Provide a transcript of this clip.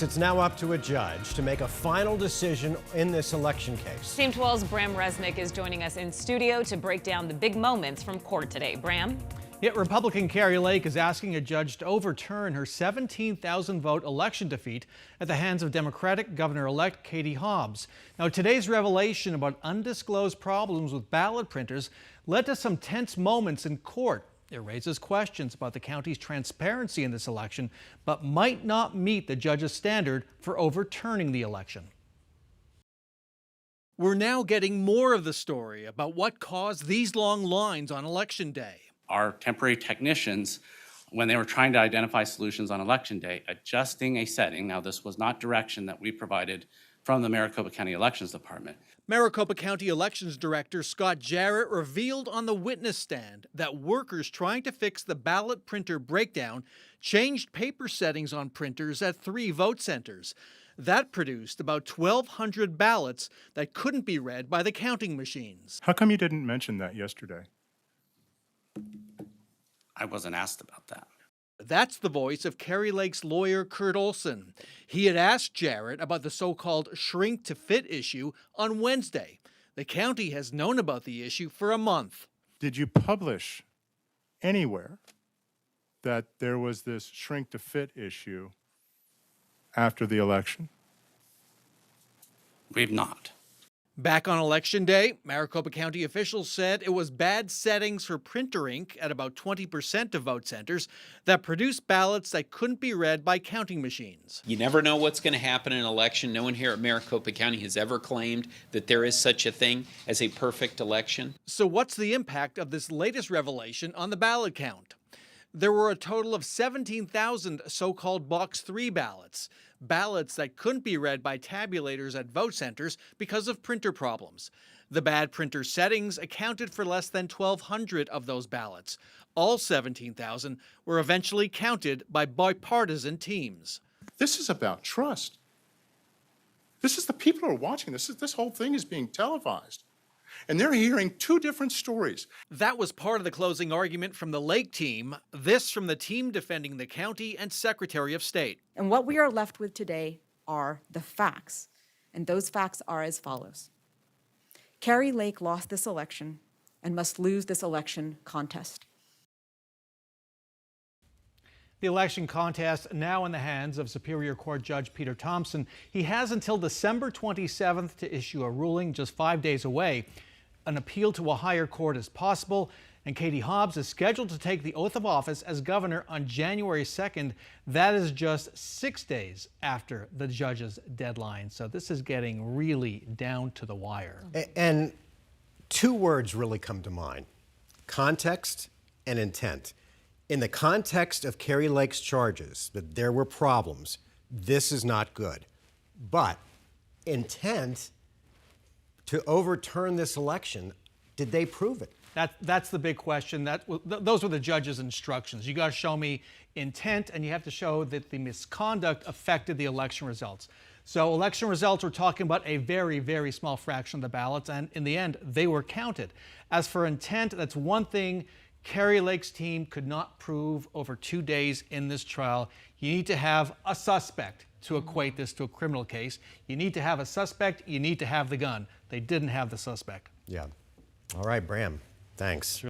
It's now up to a judge to make a final decision in this election case. Team 12's Bram Resnick is joining us in studio to break down the big moments from court today. Bram? Yet Republican Kari Lake is asking a judge to overturn her 17,000 vote election defeat at the hands of Democratic Governor-elect Katie Hobbs. Now, today's revelation about undisclosed problems with ballot printers led to some tense moments in court. It raises questions about the county's transparency in this election, but might not meet the judge's standard for overturning the election. We're now getting more of the story about what caused these long lines on Election Day. Our temporary technicians, when they were trying to identify solutions on Election Day, adjusting a setting. Now, this was not direction that we provided from the Maricopa County Elections Department. Maricopa County Elections Director Scott Jarrett revealed on the witness stand that workers trying to fix the ballot printer breakdown changed paper settings on printers at 3 vote centers. That produced about 1,200 ballots that couldn't be read by the counting machines. How come you didn't mention that yesterday? I wasn't asked about that. That's the voice of Kari Lake's lawyer, Kurt Olson. He had asked Jarrett about the so-called shrink-to-fit issue on Wednesday. The county has known about the issue for a month. Did you publish anywhere that there was this shrink-to-fit issue after the election? We've not. Back on Election Day, Maricopa County officials said it was bad settings for printer ink at about 20% of vote centers that produced ballots that couldn't be read by counting machines. You never know what's going to happen in an election. No one here at Maricopa County has ever claimed that there is such a thing as a perfect election. So what's the impact of this latest revelation on the ballot count? There were a total of 17,000 so-called Box 3 ballots that couldn't be read by tabulators at vote centers because of printer problems. The bad printer settings accounted for less than 1,200 of those ballots. All 17,000 were eventually counted by bipartisan teams. This is about trust. This is the people who are watching this. This whole thing is being televised. And they're hearing 2 different stories. That was part of the closing argument from the Lake team. This from the team defending the county and Secretary of State. And what we are left with today are the facts. And those facts are as follows. Kari Lake lost this election and must lose this election contest. The election contest now in the hands of Superior Court Judge Peter Thompson. He has until December 27th to issue a ruling, just 5 days away. An appeal to a higher court is possible, and Katie Hobbs is scheduled to take the oath of office as governor on January 2nd. That is just 6 days after the judge's deadline. So this is getting really down to the wire. And 2 words really come to mind: context and intent. In the context of Kari Lake's charges that there were problems, this is not good. But intent to overturn this election, did they prove it? That's the big question. Those were the judge's instructions. You got to show me intent, and you have to show that the misconduct affected the election results. So election results, we're talking about a very, very small fraction of the ballots, and in the end, they were counted. As for intent, that's one thing Kari Lake's team could not prove over 2 days in this trial. You need to have a suspect to equate this to a criminal case. You need to have a suspect. You need to have the gun. They didn't have the suspect. Yeah. All right, Bram. Thanks.